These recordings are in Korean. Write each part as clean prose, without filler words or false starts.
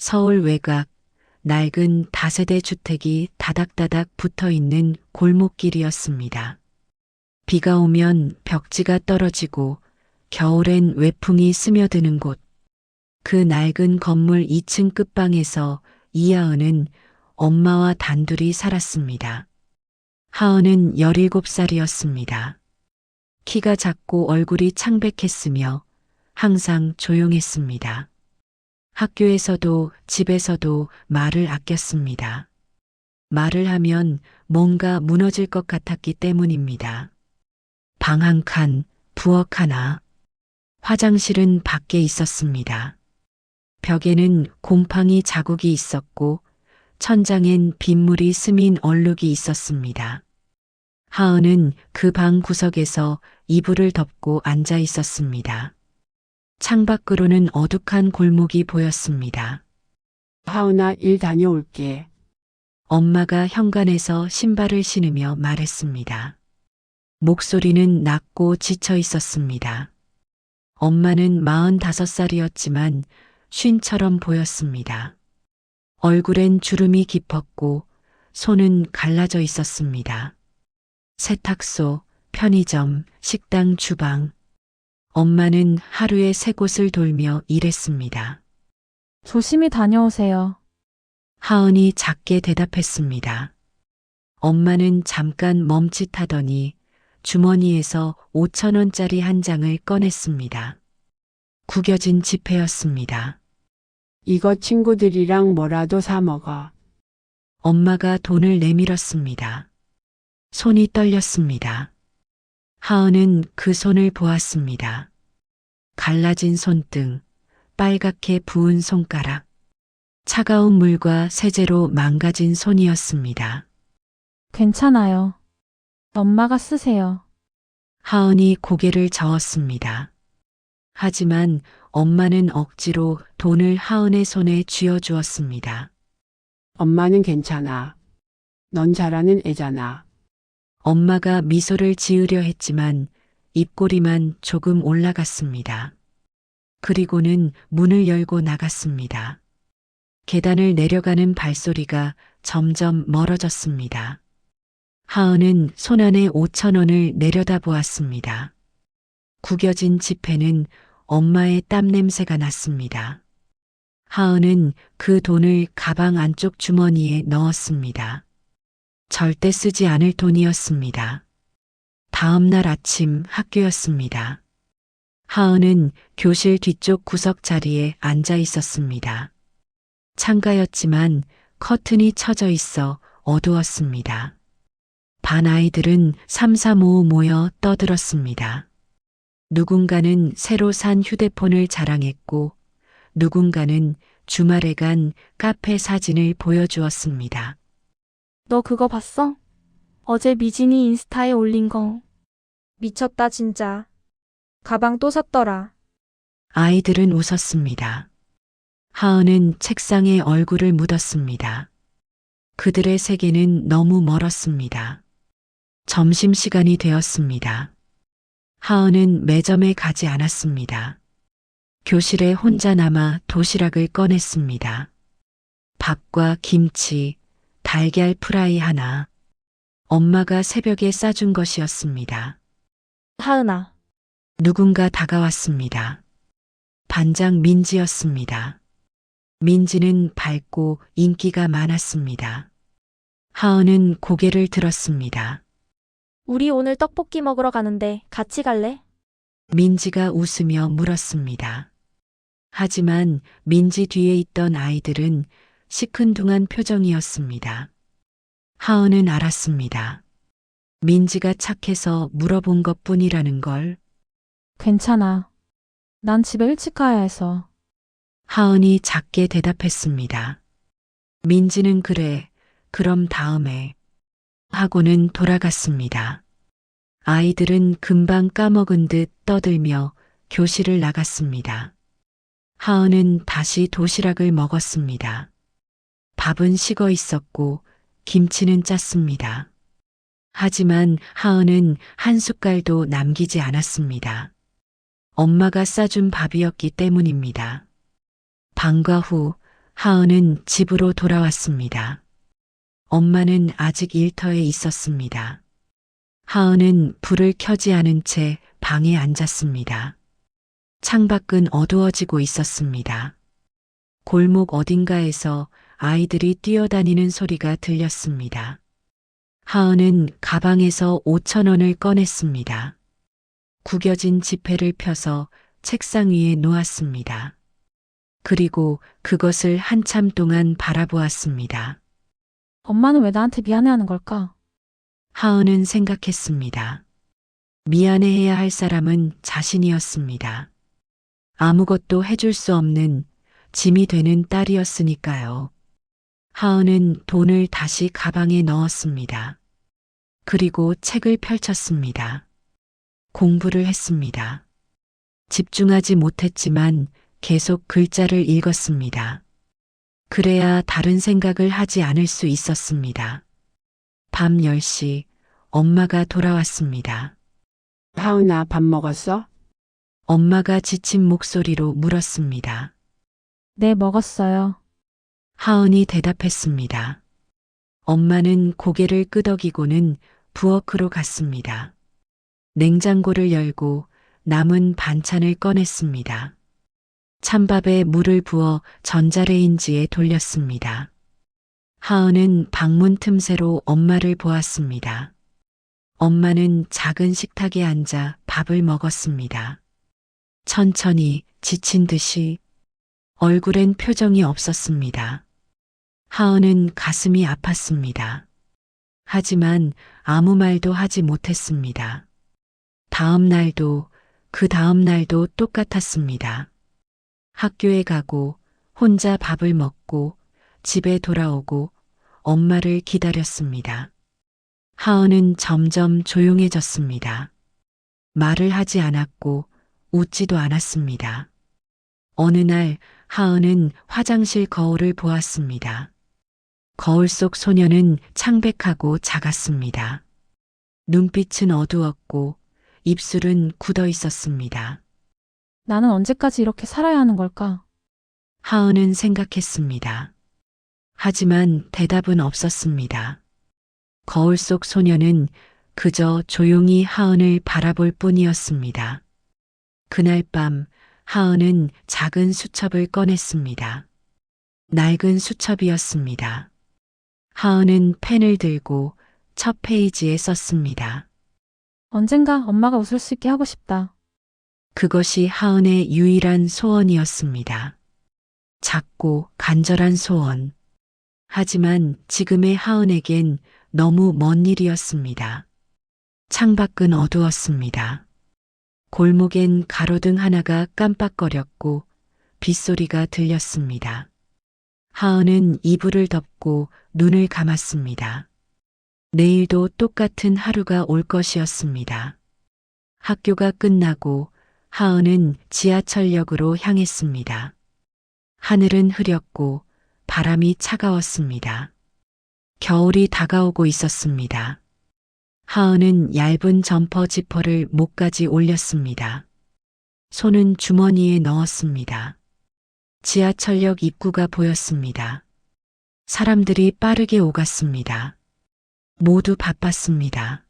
서울 외곽, 낡은 다세대 주택이 다닥다닥 붙어 있는 골목길이었습니다. 비가 오면 벽지가 떨어지고 겨울엔 외풍이 스며드는 곳. 그 낡은 건물 2층 끝방에서 이하은은 엄마와 단둘이 살았습니다. 하은은 17살이었습니다. 키가 작고 얼굴이 창백했으며 항상 조용했습니다. 학교에서도 집에서도 말을 아꼈습니다. 말을 하면 뭔가 무너질 것 같았기 때문입니다. 방 한 칸, 부엌 하나. 화장실은 밖에 있었습니다. 벽에는 곰팡이 자국이 있었고 천장엔 빗물이 스민 얼룩이 있었습니다. 하은은 그 방 구석에서 이불을 덮고 앉아 있었습니다. 창밖으로는 어둑한 골목이 보였습니다. 하은아, 일 다녀올게. 엄마가 현관에서 신발을 신으며 말했습니다. 목소리는 낮고 지쳐 있었습니다. 엄마는 45살이었지만 쉰처럼 보였습니다. 얼굴엔 주름이 깊었고 손은 갈라져 있었습니다. 세탁소, 편의점, 식당, 주방. 엄마는 하루에 3곳을 돌며 일했습니다. 조심히 다녀오세요. 하은이 작게 대답했습니다. 엄마는 잠깐 멈칫하더니 주머니에서 5,000원짜리 한 장을 꺼냈습니다. 구겨진 지폐였습니다. 이거 친구들이랑 뭐라도 사 먹어. 엄마가 돈을 내밀었습니다. 손이 떨렸습니다. 하은은 그 손을 보았습니다. 갈라진 손등, 빨갛게 부은 손가락, 차가운 물과 세제로 망가진 손이었습니다. 괜찮아요. 엄마가 쓰세요. 하은이 고개를 저었습니다. 하지만 엄마는 억지로 돈을 하은의 손에 쥐어주었습니다. 엄마는 괜찮아. 넌 잘하는 애잖아. 엄마가 미소를 지으려 했지만 입꼬리만 조금 올라갔습니다. 그리고는 문을 열고 나갔습니다. 계단을 내려가는 발소리가 점점 멀어졌습니다. 하은은 손안에 5,000원을 내려다보았습니다. 구겨진 지폐는 엄마의 땀 냄새가 났습니다. 하은은 그 돈을 가방 안쪽 주머니에 넣었습니다. 절대 쓰지 않을 돈이었습니다. 다음 날 아침 학교였습니다. 하은은 교실 뒤쪽 구석 자리에 앉아 있었습니다. 창가였지만 커튼이 쳐져 있어 어두웠습니다. 반 아이들은 삼삼오오 모여 떠들었습니다. 누군가는 새로 산 휴대폰을 자랑했고 누군가는 주말에 간 카페 사진을 보여주었습니다. 너 그거 봤어? 어제 미진이 인스타에 올린 거. 미쳤다 진짜. 가방 또 샀더라. 아이들은 웃었습니다. 하은은 책상에 얼굴을 묻었습니다. 그들의 세계는 너무 멀었습니다. 점심시간이 되었습니다. 하은은 매점에 가지 않았습니다. 교실에 혼자 남아 도시락을 꺼냈습니다. 밥과 김치, 달걀 프라이 하나. 엄마가 새벽에 싸준 것이었습니다. 하은아. 누군가 다가왔습니다. 반장 민지였습니다. 민지는 밝고 인기가 많았습니다. 하은은 고개를 들었습니다. 우리 오늘 떡볶이 먹으러 가는데 같이 갈래? 민지가 웃으며 물었습니다. 하지만 민지 뒤에 있던 아이들은 시큰둥한 표정이었습니다. 하은은 알았습니다. 민지가 착해서 물어본 것뿐이라는 걸. 괜찮아. 난 집에 일찍 가야 해서. 하은이 작게 대답했습니다. 민지는 그래, 그럼 다음에 하고는 돌아갔습니다. 아이들은 금방 까먹은 듯 떠들며 교실을 나갔습니다. 하은은 다시 도시락을 먹었습니다. 밥은 식어 있었고 김치는 짰습니다. 하지만 하은은 한 숟갈도 남기지 않았습니다. 엄마가 싸준 밥이었기 때문입니다. 방과 후 하은은 집으로 돌아왔습니다. 엄마는 아직 일터에 있었습니다. 하은은 불을 켜지 않은 채 방에 앉았습니다. 창밖은 어두워지고 있었습니다. 골목 어딘가에서 아이들이 뛰어다니는 소리가 들렸습니다. 하은은 가방에서 5천 원을 꺼냈습니다. 구겨진 지폐를 펴서 책상 위에 놓았습니다. 그리고 그것을 한참 동안 바라보았습니다. 엄마는 왜 나한테 미안해하는 걸까? 하은은 생각했습니다. 미안해해야 할 사람은 자신이었습니다. 아무것도 해줄 수 없는 짐이 되는 딸이었으니까요. 하은은 돈을 다시 가방에 넣었습니다. 그리고 책을 펼쳤습니다. 공부를 했습니다. 집중하지 못했지만 계속 글자를 읽었습니다. 그래야 다른 생각을 하지 않을 수 있었습니다. 밤 10시 엄마가 돌아왔습니다. 하은아, 밥 먹었어? 엄마가 지친 목소리로 물었습니다. 네, 먹었어요. 하은이 대답했습니다. 엄마는 고개를 끄덕이고는 부엌으로 갔습니다. 냉장고를 열고 남은 반찬을 꺼냈습니다. 찬밥에 물을 부어 전자레인지에 돌렸습니다. 하은은 방문 틈새로 엄마를 보았습니다. 엄마는 작은 식탁에 앉아 밥을 먹었습니다. 천천히 지친 듯이 얼굴엔 표정이 없었습니다. 하은은 가슴이 아팠습니다. 하지만 아무 말도 하지 못했습니다. 다음 날도 그 다음 날도 똑같았습니다. 학교에 가고 혼자 밥을 먹고 집에 돌아오고 엄마를 기다렸습니다. 하은은 점점 조용해졌습니다. 말을 하지 않았고 웃지도 않았습니다. 어느 날 하은은 화장실 거울을 보았습니다. 거울 속 소녀는 창백하고 작았습니다. 눈빛은 어두웠고 입술은 굳어 있었습니다. 나는 언제까지 이렇게 살아야 하는 걸까? 하은은 생각했습니다. 하지만 대답은 없었습니다. 거울 속 소녀는 그저 조용히 하은을 바라볼 뿐이었습니다. 그날 밤 하은은 작은 수첩을 꺼냈습니다. 낡은 수첩이었습니다. 하은은 펜을 들고 첫 페이지에 썼습니다. 언젠가 엄마가 웃을 수 있게 하고 싶다. 그것이 하은의 유일한 소원이었습니다. 작고 간절한 소원. 하지만 지금의 하은에겐 너무 먼 일이었습니다. 창밖은 어두웠습니다. 골목엔 가로등 하나가 깜빡거렸고 빗소리가 들렸습니다. 하은은 이불을 덮고 눈을 감았습니다. 내일도 똑같은 하루가 올 것이었습니다. 학교가 끝나고 하은은 지하철역으로 향했습니다. 하늘은 흐렸고 바람이 차가웠습니다. 겨울이 다가오고 있었습니다. 하은은 얇은 점퍼 지퍼를 목까지 올렸습니다. 손은 주머니에 넣었습니다. 지하철역 입구가 보였습니다. 사람들이 빠르게 오갔습니다. 모두 바빴습니다.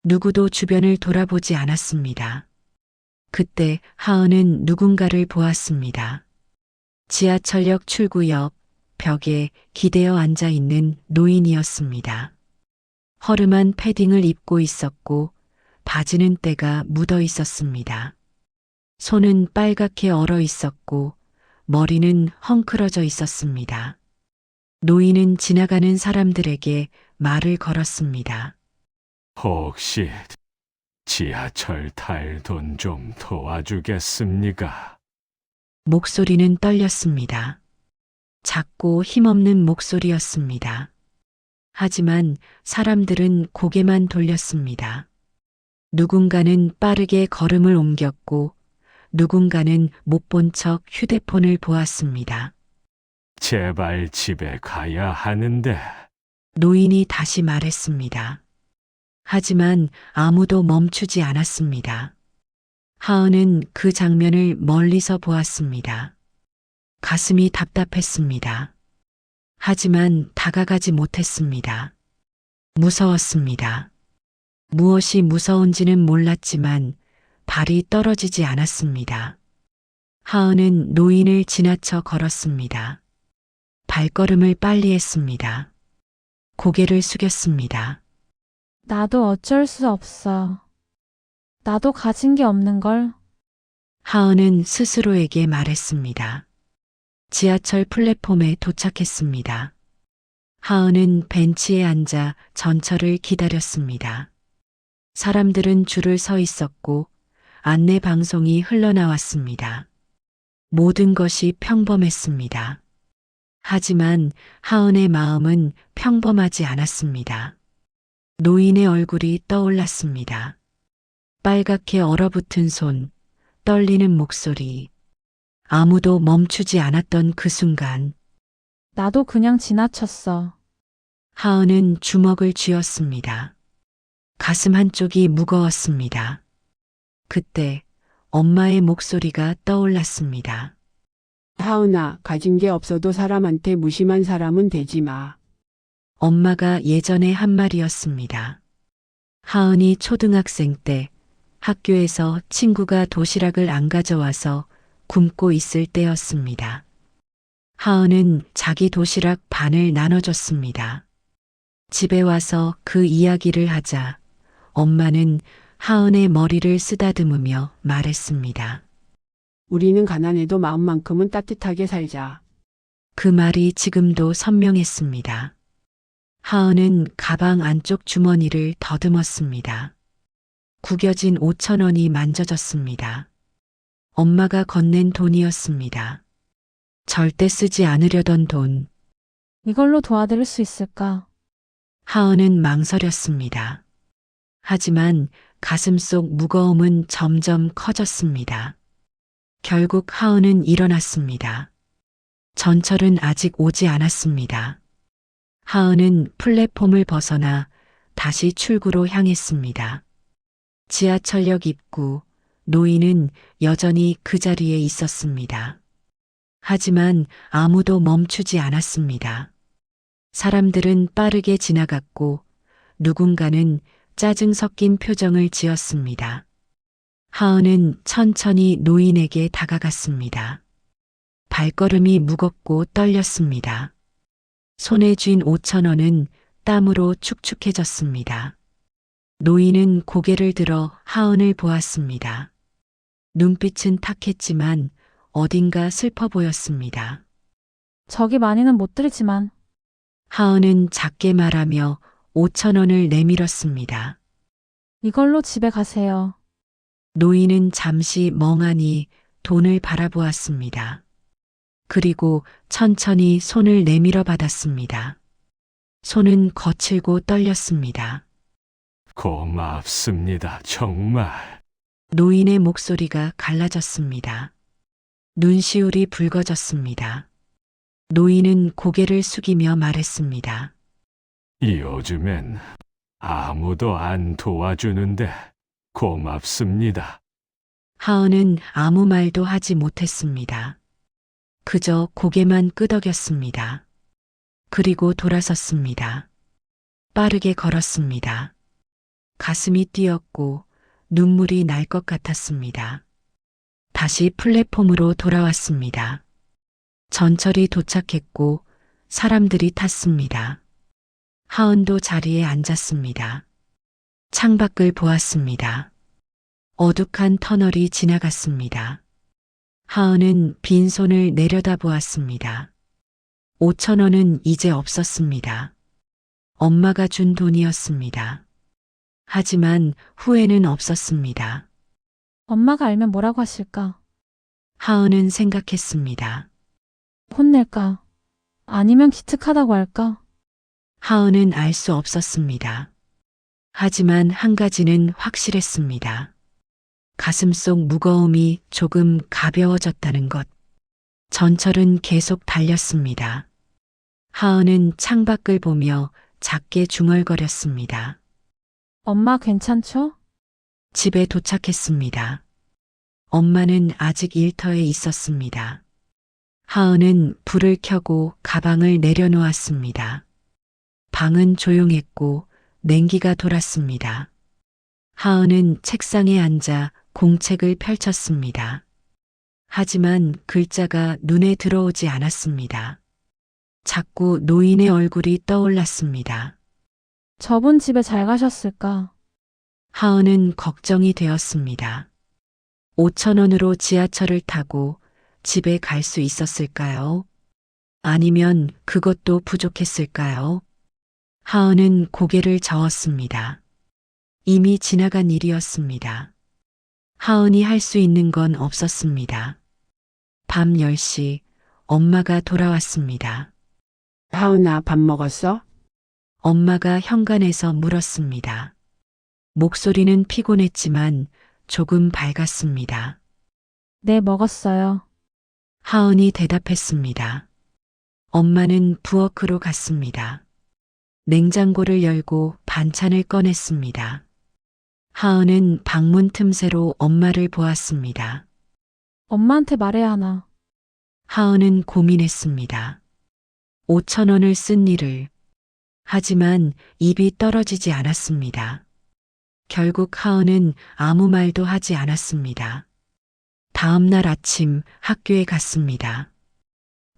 누구도 주변을 돌아보지 않았습니다. 그때 하은은 누군가를 보았습니다. 지하철역 출구 옆 벽에 기대어 앉아 있는 노인이었습니다. 허름한 패딩을 입고 있었고 바지는 때가 묻어 있었습니다. 손은 빨갛게 얼어 있었고 머리는 헝클어져 있었습니다. 노인은 지나가는 사람들에게 말을 걸었습니다. 혹시 지하철 탈 돈 좀 도와주겠습니까? 목소리는 떨렸습니다. 작고 힘없는 목소리였습니다. 하지만 사람들은 고개만 돌렸습니다. 누군가는 빠르게 걸음을 옮겼고 누군가는 못 본 척 휴대폰을 보았습니다. 제발 집에 가야 하는데. 노인이 다시 말했습니다. 하지만 아무도 멈추지 않았습니다. 하은은 그 장면을 멀리서 보았습니다. 가슴이 답답했습니다. 하지만 다가가지 못했습니다. 무서웠습니다. 무엇이 무서운지는 몰랐지만 발이 떨어지지 않았습니다. 하은은 노인을 지나쳐 걸었습니다. 발걸음을 빨리 했습니다. 고개를 숙였습니다. 나도 어쩔 수 없어. 나도 가진 게 없는 걸. 하은은 스스로에게 말했습니다. 지하철 플랫폼에 도착했습니다. 하은은 벤치에 앉아 전철을 기다렸습니다. 사람들은 줄을 서 있었고 안내 방송이 흘러나왔습니다. 모든 것이 평범했습니다. 하지만 하은의 마음은 평범하지 않았습니다. 노인의 얼굴이 떠올랐습니다. 빨갛게 얼어붙은 손, 떨리는 목소리. 아무도 멈추지 않았던 그 순간 나도 그냥 지나쳤어. 하은은 주먹을 쥐었습니다. 가슴 한쪽이 무거웠습니다. 그때 엄마의 목소리가 떠올랐습니다. 하은아, 가진 게 없어도 사람한테 무심한 사람은 되지 마. 엄마가 예전에 한 말이었습니다. 하은이 초등학생 때 학교에서 친구가 도시락을 안 가져와서 굶고 있을 때였습니다. 하은은 자기 도시락 반을 나눠줬습니다. 집에 와서 그 이야기를 하자 엄마는 하은의 머리를 쓰다듬으며 말했습니다. 우리는 가난해도 마음만큼은 따뜻하게 살자. 그 말이 지금도 선명했습니다. 하은은 가방 안쪽 주머니를 더듬었습니다. 구겨진 5,000원이 만져졌습니다. 엄마가 건넨 돈이었습니다. 절대 쓰지 않으려던 돈. 이걸로 도와드릴 수 있을까? 하은은 망설였습니다. 하지만 가슴 속 무거움은 점점 커졌습니다. 결국 하은은 일어났습니다. 전철은 아직 오지 않았습니다. 하은은 플랫폼을 벗어나 다시 출구로 향했습니다. 지하철역 입구, 노인은 여전히 그 자리에 있었습니다. 하지만 아무도 멈추지 않았습니다. 사람들은 빠르게 지나갔고 누군가는 짜증 섞인 표정을 지었습니다. 하은은 천천히 노인에게 다가갔습니다. 발걸음이 무겁고 떨렸습니다. 손에 쥔 5,000원은 땀으로 축축해졌습니다. 노인은 고개를 들어 하은을 보았습니다. 눈빛은 탁했지만 어딘가 슬퍼 보였습니다. 저기 많이는 못 드리지만 하은은 작게 말하며 5,000원을 내밀었습니다. 이걸로 집에 가세요. 노인은 잠시 멍하니 돈을 바라보았습니다. 그리고 천천히 손을 내밀어 받았습니다. 손은 거칠고 떨렸습니다. 고맙습니다, 정말. 노인의 목소리가 갈라졌습니다. 눈시울이 붉어졌습니다. 노인은 고개를 숙이며 말했습니다. 요즘엔 아무도 안 도와주는데 고맙습니다. 하은은 아무 말도 하지 못했습니다. 그저 고개만 끄덕였습니다. 그리고 돌아섰습니다. 빠르게 걸었습니다. 가슴이 뛰었고 눈물이 날 것 같았습니다. 다시 플랫폼으로 돌아왔습니다. 전철이 도착했고 사람들이 탔습니다. 하은도 자리에 앉았습니다. 창밖을 보았습니다. 어둑한 터널이 지나갔습니다. 하은은 빈손을 내려다보았습니다. 5,000원은 이제 없었습니다. 엄마가 준 돈이었습니다. 하지만 후회는 없었습니다. 엄마가 알면 뭐라고 하실까? 하은은 생각했습니다. 혼낼까? 아니면 기특하다고 할까? 하은은 알 수 없었습니다. 하지만 한 가지는 확실했습니다. 가슴 속 무거움이 조금 가벼워졌다는 것. 전철은 계속 달렸습니다. 하은은 창밖을 보며 작게 중얼거렸습니다. 엄마 괜찮죠? 집에 도착했습니다. 엄마는 아직 일터에 있었습니다. 하은은 불을 켜고 가방을 내려놓았습니다. 방은 조용했고 냉기가 돌았습니다. 하은은 책상에 앉아 공책을 펼쳤습니다. 하지만 글자가 눈에 들어오지 않았습니다. 자꾸 노인의 얼굴이 떠올랐습니다. 저분 집에 잘 가셨을까? 하은은 걱정이 되었습니다. 5,000원으로 지하철을 타고 집에 갈 수 있었을까요? 아니면 그것도 부족했을까요? 하은은 고개를 저었습니다. 이미 지나간 일이었습니다. 하은이 할 수 있는 건 없었습니다. 밤 10시 엄마가 돌아왔습니다. 하은아, 밥 먹었어? 엄마가 현관에서 물었습니다. 목소리는 피곤했지만 조금 밝았습니다. 네, 먹었어요. 하은이 대답했습니다. 엄마는 부엌으로 갔습니다. 냉장고를 열고 반찬을 꺼냈습니다. 하은은 방문 틈새로 엄마를 보았습니다. 엄마한테 말해야 하나. 하은은 고민했습니다. 5,000원을 쓴 일을. 하지만 입이 떨어지지 않았습니다. 결국 하은은 아무 말도 하지 않았습니다. 다음 날 아침 학교에 갔습니다.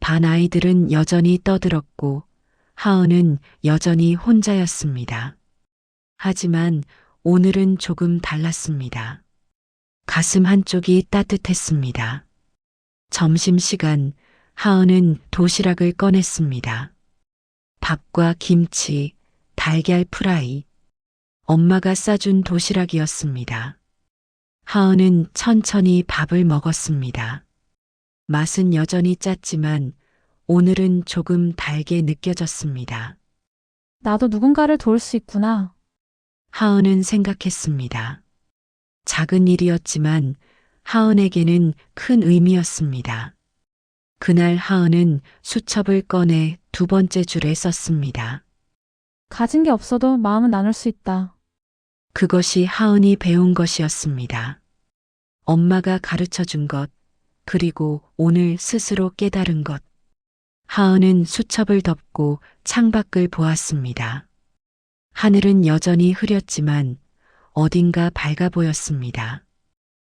반 아이들은 여전히 떠들었고 하은은 여전히 혼자였습니다. 하지만 오늘은 조금 달랐습니다. 가슴 한쪽이 따뜻했습니다. 점심시간 하은은 도시락을 꺼냈습니다. 밥과 김치, 달걀 프라이. 엄마가 싸준 도시락이었습니다. 하은은 천천히 밥을 먹었습니다. 맛은 여전히 짰지만 오늘은 조금 달게 느껴졌습니다. 나도 누군가를 도울 수 있구나. 하은은 생각했습니다. 작은 일이었지만 하은에게는 큰 의미였습니다. 그날 하은은 수첩을 꺼내 2번째 줄에 썼습니다. 가진 게 없어도 마음은 나눌 수 있다. 그것이 하은이 배운 것이었습니다. 엄마가 가르쳐 준 것, 그리고 오늘 스스로 깨달은 것. 하은은 수첩을 덮고 창밖을 보았습니다. 하늘은 여전히 흐렸지만 어딘가 밝아 보였습니다.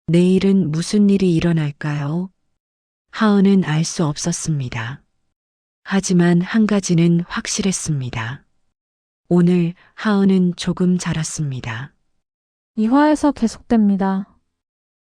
내일은 무슨 일이 일어날까요? 하은은 알 수 없었습니다. 하지만 한 가지는 확실했습니다. 오늘 하은은 조금 자랐습니다. 이화에서 계속됩니다.